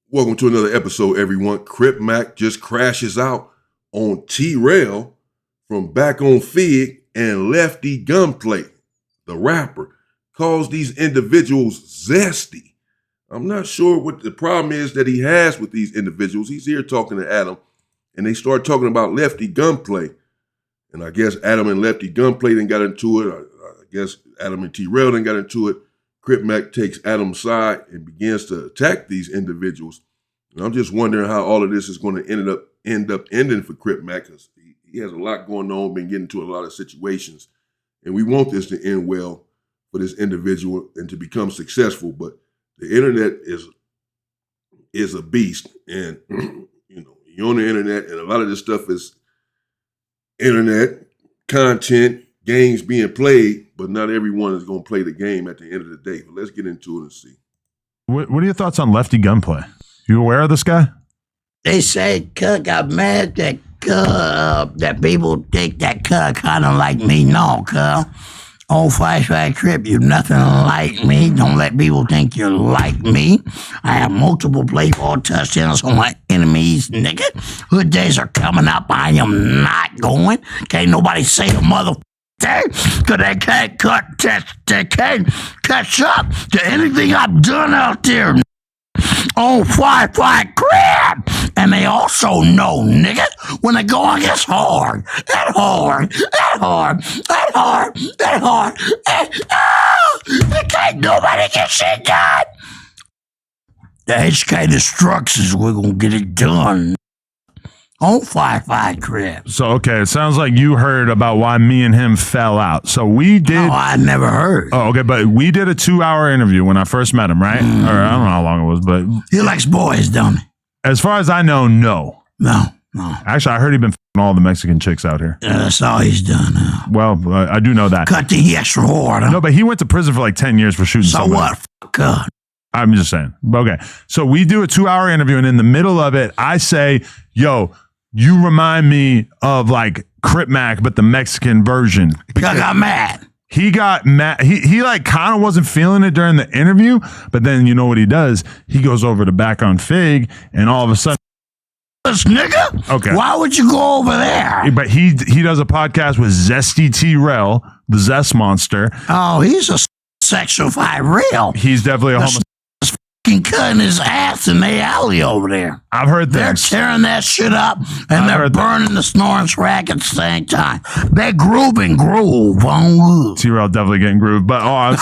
Welcome to another episode, everyone. Crip Mac just crashes out on Trell from Back on Fig and Lefty Gunplay, the rapper, calls these individuals zesty. I'm not sure what the problem is that he has with these individuals. He's here talking to Adam, and they start talking about Lefty Gunplay. And I guess Adam and Lefty Gunplay then got into it. I guess Adam and Trell then got into it. Crip Mac takes Adam's side and begins to attack these individuals. And I'm just wondering how all of this is going to end up ending for Crip Mac, because he has a lot going on, been getting into a lot of situations. And we want this to end well for this individual and to become successful. But the internet is a beast. And, you're on the internet, and a lot of this stuff is internet, content, games being played, but not everyone is going to play the game at the end of the day. But let's get into it and see. What are your thoughts on Lefty Gunplay? You aware of this guy? They say Cook got mad that people think that Cook kind of like me. No, Cook. Old flashback Crip, you nothing like me. Don't let people think you're like me. I have multiple play ball touchdowns on my enemies, nigga. Good days are coming up. I am not going. Can't nobody say a mother thing, because they can't catch up to anything I've done out there. On Fly Crip. And they also know, nigga, when the going gets hard, can't nobody get shit done. The HK instructions, we're gonna get it done. On Fly Crip. So, okay, it sounds like you heard about why me and him fell out. So we did. Oh, I never heard. Oh, okay, but we did a 2-hour interview when I first met him, right? Or I don't know how long it was, but. He likes boys, don't he? As far as I know, no. No. Actually, I heard he'd been f***ing all the Mexican chicks out here. That's all he's done. Well, I do know that. Cut the extra hard. Huh? No, but he went to prison for like 10 years for shooting somebody. So what? Fuck up. I'm just saying. Okay, so we do a 2-hour interview, and in the middle of it, I say, yo, you remind me of like Crip Mac, but the Mexican version. Because I got mad. He got mad. He like kind of wasn't feeling it during the interview, but then you know what he does? He goes over to Back on Fig, and all of a sudden, this nigga? Okay. Why would you go over there? But he does a podcast with Zesty Rell, the Zest Monster. Oh, he's a sexual-fied Rell. He's definitely a homosexual. Cutting his ass in the alley over there. I've heard that. They're tearing that shit up, and they're burning the snoring rack at the same time. They're grooving groove on wood. T-Rell definitely getting grooved, but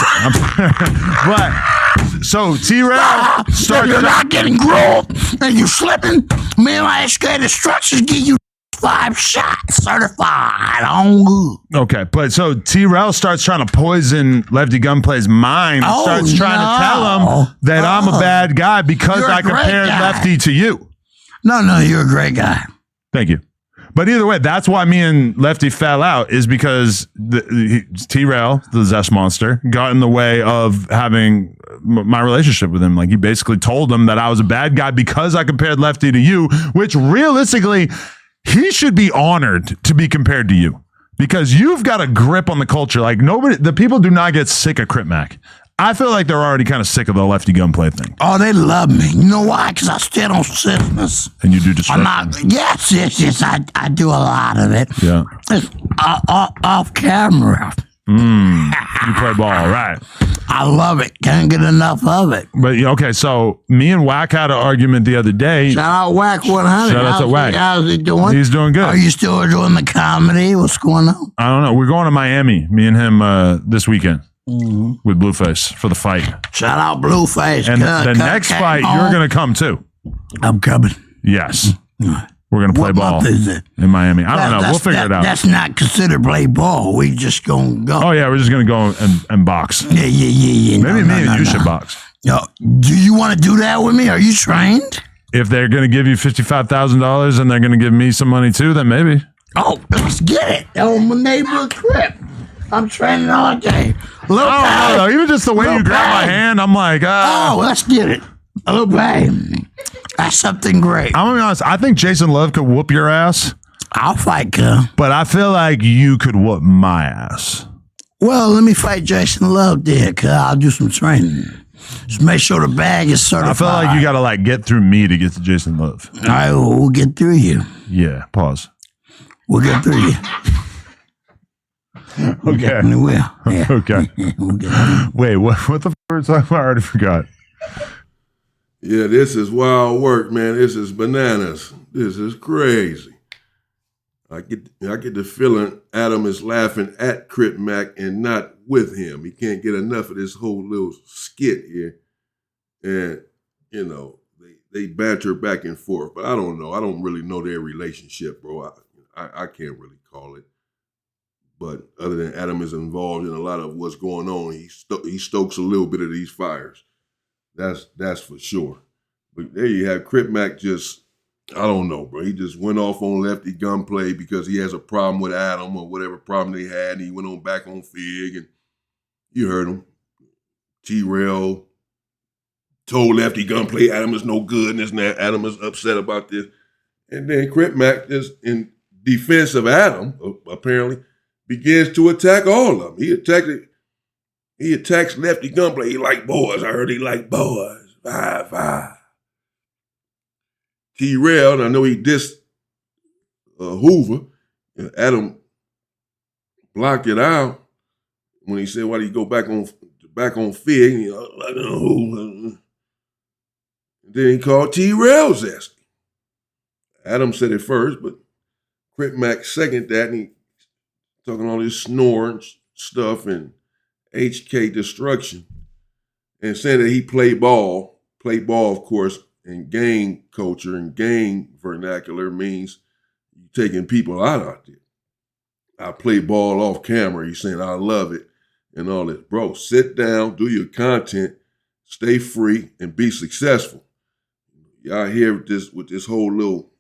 so T-Rell started. You're not getting grooved, and you slipping. Me and my HK instructions give you 5 shots, certified on wood. Okay, but so T-Rell starts trying to poison Lefty Gunplay's mind. Starts trying to tell him that I'm a bad guy because I compared Lefty to you. No, you're a great guy. Thank you. But either way, that's why me and Lefty fell out, is because T-Rell, the Zest Monster, got in the way of having my relationship with him. Like, he basically told him that I was a bad guy because I compared Lefty to you, which realistically, he should be honored to be compared to you, because you've got a grip on the culture. Like, the people do not get sick of Crip Mac. I feel like they're already kind of sick of the Lefty Gunplay thing. Oh, they love me. You know why? Because I stand on systems. And you do destruction. Yes. I do a lot of it. Yeah. It's off camera. You play ball, right? I love it. Can't get enough of it. But okay, so me and Wack had an argument the other day. Shout out Wack 100. Shout out to Wack. How's he doing? He's doing good. Are you still doing the comedy? What's going on? I don't know. We're going to Miami, me and him, this weekend with Blueface for the fight. Shout out Blueface. And the next fight, you're going to come too. I'm coming. Yes. We're going to play ball month is it? in Miami. I don't know. We'll figure it out. That's not considered play ball. We just going to go. Oh, yeah. We're just going to go and box. Yeah. Maybe me and you should box. Yo, do you want to do that with me? Are you trained? If they're going to give you $55,000 and they're going to give me some money too, then maybe. Oh, let's get it. Oh, my neighbor Crip. I'm training all day. No. Even just the way you grab my hand, I'm like, oh, let's get it. A little bang. That's something great. I'm going to be honest. I think Jason Love could whoop your ass. I'll fight, cuz. But I feel like you could whoop my ass. Well, let me fight Jason Love there, cuz I'll do some training. Just make sure the bag is certified. I feel like you got to like get through me to get to Jason Love. All right, we'll get through you. Yeah, pause. We'll get through you. We Okay. definitely will. Yeah. Okay. We'll get through you. Wait, what the f*** were we talking about? I already forgot. Yeah, this is wild work, man. This is bananas. This is crazy. I get the feeling Adam is laughing at Crip Mac and not with him. He can't get enough of this whole little skit here. And, you know, they banter back and forth. But I don't know. I don't really know their relationship, bro. I can't really call it. But other than Adam is involved in a lot of what's going on, he stokes a little bit of these fires. That's for sure. But there you have Crip Mac just, I don't know, bro. He just went off on Lefty Gunplay because he has a problem with Adam or whatever problem they had. And he went on back on Fig, and you heard him. Rell told Lefty Gunplay Adam is no good and this and that. Adam is upset about this. And then Crip Mac, just in defense of Adam, apparently, begins to attack all of them. He attacks Lefty Gunplay. He like boys. I heard he like boys. 5-5. Rell, I know he dissed Hoover. And Adam blocked it out when he said, "Why do you go back on Fig?" And he like Hoover. Then he called Rell Zesty. Adam said it first, but Crip Mac seconded that, and he talking all this snoring stuff and HK destruction, and saying that he played ball, of course, in gang culture and gang vernacular means you taking people out there. I play ball off camera. He's saying, I love it and all this. Bro, sit down, do your content, stay free, and be successful. Y'all here with this whole little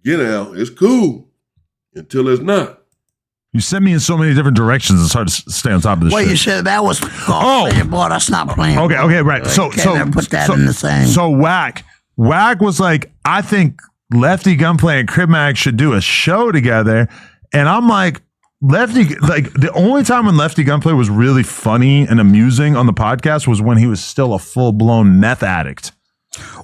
get out, it's cool until it's not. You sent me in so many different directions. It's hard to stay on top of this. Well, shit. you said that was playing ball. That's not playing. Okay, right. So Can't put that in the same. So Whack was like, I think Lefty Gunplay and Crip Mac should do a show together, and I'm like, Lefty, like the only time when Lefty Gunplay was really funny and amusing on the podcast was when he was still a full blown meth addict.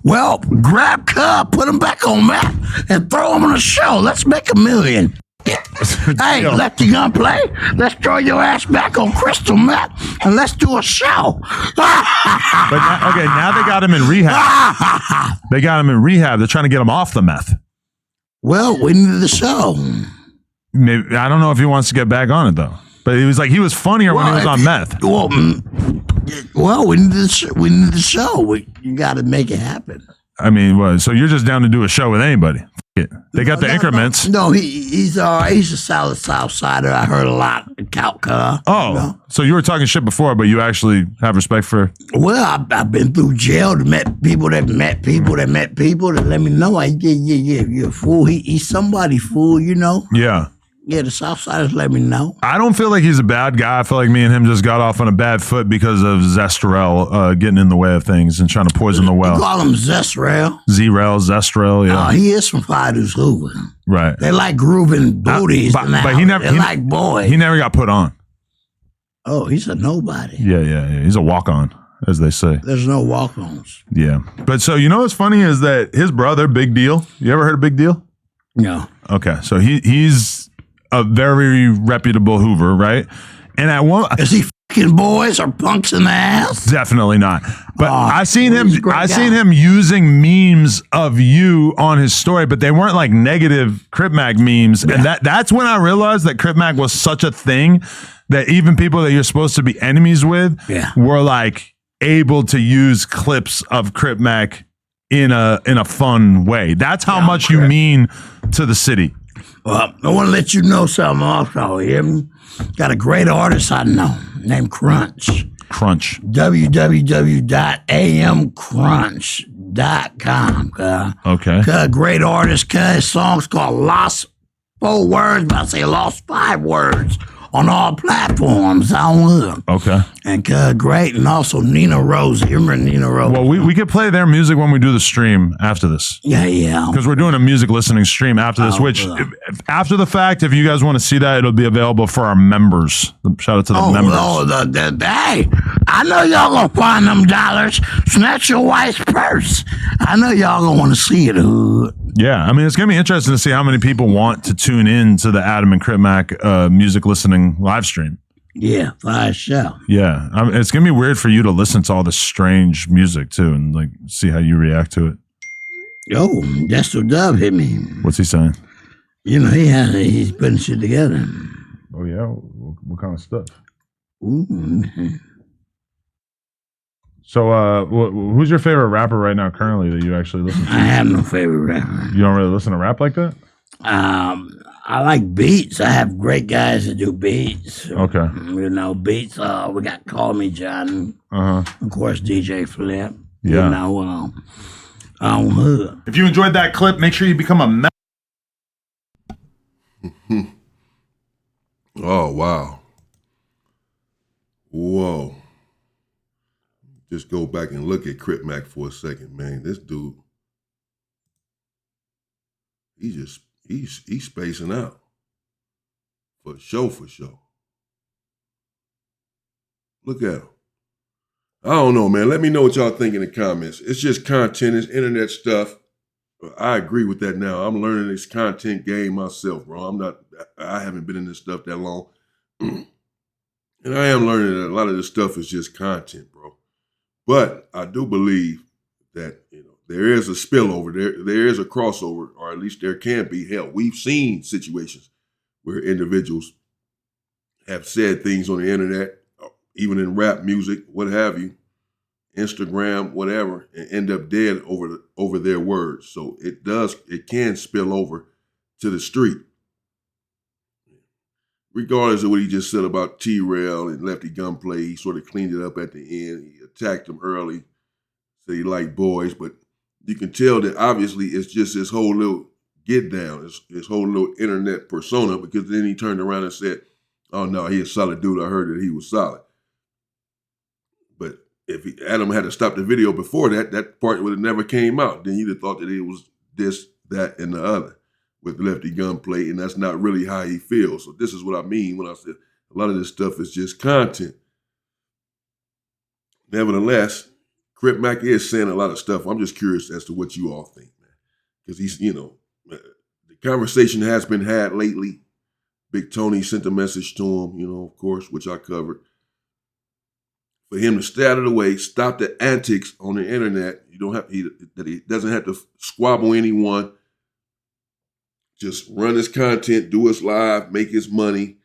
Well, grab Cub, put him back on map, and throw him on a show. Let's make $1 million. Hey, Lefty Gunplay, let's throw your ass back on crystal meth and let's do a show. But now they got him in rehab. They're trying to get him off the meth. Well, we needed the show. Maybe, I don't know if he wants to get back on it though. But he was he was funnier when he was on meth. Well, we need the show. You got to make it happen. I mean, so you're just down to do a show with anybody? They got the increments. No, he's a solid South Sider. I heard a lot. So you were talking shit before, but you actually have respect for. Well, I've been through jail to met people that let me know. You're a fool. He's somebody, fool. You know. Yeah. Yeah, the Southsiders let me know. I don't feel like he's a bad guy. I feel like me and him just got off on a bad foot because of Zestrel getting in the way of things and trying to poison the well. You call him Zestrel? Zestrel, yeah. He is from Friday's Hoover. Right. They like grooving booties. But he never. They like boys. He never got put on. Oh, he's a nobody. Yeah. He's a walk-on, as they say. There's no walk-ons. Yeah. But so you know what's funny is that his brother, Big Deal. You ever heard of Big Deal? No. Okay, so he's a very reputable Hoover, right? And at one, is he fucking boys or punks in the ass? Definitely not. But I seen him using memes of you on his story, but they weren't like negative Crip Mac memes. Yeah. And that's when I realized that Crip Mac was such a thing that even people that you're supposed to be enemies with were like able to use clips of Crip Mac in a fun way. That's how much you mean to the city. Well, I want to let you know something also. Got a great artist I know named Crunch. www.amcrunch.com. Okay. Great artist. His song's called Lost 4 Words, but I say Lost 5 Words. on all platforms. On hood. Okay. And great, and also Nina Rose. You remember Nina Rose? Well, we could play their music when we do the stream after this. Yeah. Because we're doing a music listening stream after this, which after the fact, if you guys want to see that, it'll be available for our members. Shout out to the members. Hey, I know y'all gonna find them dollars. Snatch your wife's purse. I know y'all gonna want to see it, hood. Yeah, I mean, it's going to be interesting to see how many people want to tune in to the Adam and Crip Mac music listening live stream. Yeah, for sure. Yeah, it's going to be weird for you to listen to all this strange music, too, and like see how you react to it. Yo, that's what Dub hit me. What's he saying? You know, he's putting shit together. Oh, yeah? What kind of stuff? Ooh. So, who's your favorite rapper right now currently that you actually listen to? I have no favorite rapper. You don't really listen to rap like that? I like beats. I have great guys that do beats. Okay. You know, beats. We got Call Me John. Of course, DJ Flip. Yeah. You know, on hood. If you enjoyed that clip, make sure you become a member. Oh, wow. Whoa. Just go back and look at Crip Mac for a second, man. This dude, he's spacing out. For sure. Look at him. I don't know, man. Let me know what y'all think in the comments. It's just content. It's internet stuff. I agree with that now. I'm learning this content game myself, bro. I haven't been in this stuff that long. And I am learning that a lot of this stuff is just content, bro. But I do believe that, there is a spillover. There is a crossover, or at least there can be. Hell, we've seen situations where individuals have said things on the internet, even in rap music, what have you, Instagram, whatever, and end up dead over their words. So it can spill over to the street. Regardless of what he just said about Trell and Lefty Gunplay, he sort of cleaned it up at the end. He attacked them early, said he liked boys, but you can tell that obviously it's just his whole little get down, his whole little internet persona, because then he turned around and said, oh no, he's a solid dude. I heard that he was solid. But if Adam had to stop the video before that part would have never came out. Then you'd have thought that it was this, that, and the other with Lefty Gunplay, and that's not really how he feels. So this is what I mean when I said a lot of this stuff is just content. Nevertheless, Crip Mac is saying a lot of stuff. I'm just curious as to what you all think, man. Because he's, the conversation has been had lately. Big Tony sent a message to him, of course, which I covered. For him to stay out of the way, stop the antics on the internet. He doesn't have to squabble anyone. Just run his content, do his live, make his money,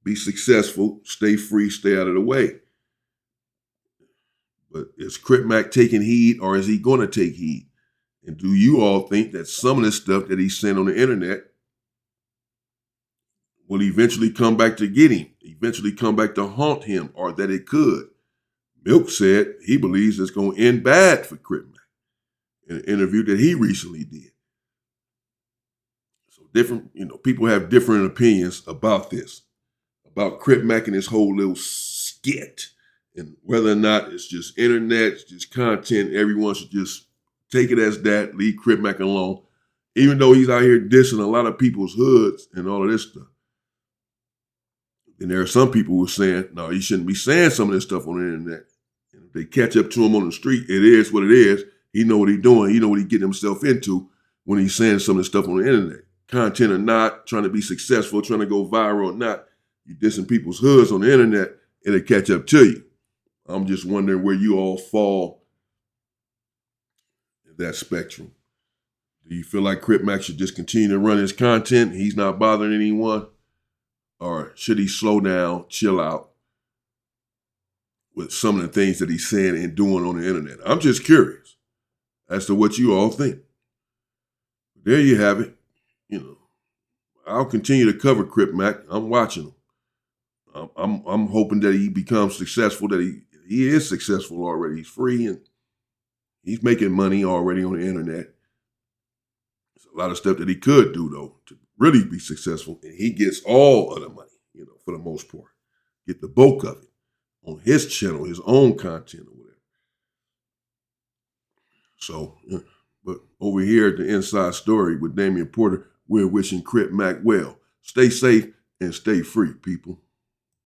be successful, stay free, stay out of the way. But is Crip Mac taking heed, or is he going to take heed? And do you all think that some of the stuff that he's saying on the internet will eventually come back to get him, eventually come back to haunt him, or that it could? Milk said he believes it's going to end bad for Crip Mac in an interview that he recently did. So different, people have different opinions about this, about Crip Mac and his whole little skit, and whether or not it's just internet, it's just content. Everyone should just take it as that, leave Crip Mac alone, even though he's out here dissing a lot of people's hoods and all of this stuff. And there are some people who are saying, no, he shouldn't be saying some of this stuff on the internet. And if they catch up to him on the street, it is what it is. He know what he's doing. He know what he's getting himself into when he's saying some of this stuff on the internet. Content or not, trying to be successful, trying to go viral or not, you dissing people's hoods on the internet, it'll catch up to you. I'm just wondering where you all fall in that spectrum. Do you feel like Crip Mac should just continue to run his content? He's not bothering anyone? Or should he slow down, chill out with some of the things that he's saying and doing on the internet? I'm just curious as to what you all think. There you have it. I'll continue to cover Crip Mac. I'm watching him. I'm hoping that he becomes successful, that he is successful already. He's free and he's making money already on the internet. There's a lot of stuff that he could do, though, to really be successful, and he gets all of the money, for the most part. Get the bulk of it on his channel, his own content or whatever. So, but over here at the Inside Story with Damian Porter, we're wishing Crip Mac well. Stay safe and stay free, people.